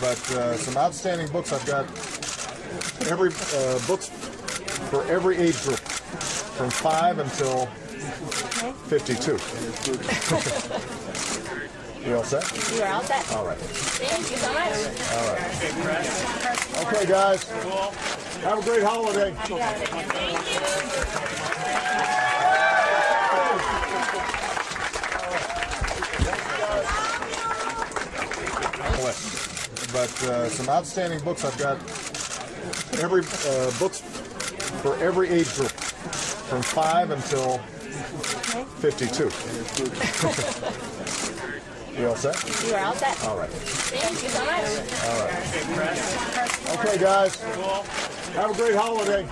but some outstanding books. I've got every books for every age group, from 5 until 52. You all set? You are all set. All right. Thank you so much. All right. Okay, guys. Have a great holiday. But some outstanding books. I've got every books for every age group, from 5 until 52. You all set? You are all set. All right. Thank you so much. All right. Okay, guys. Have a great holiday.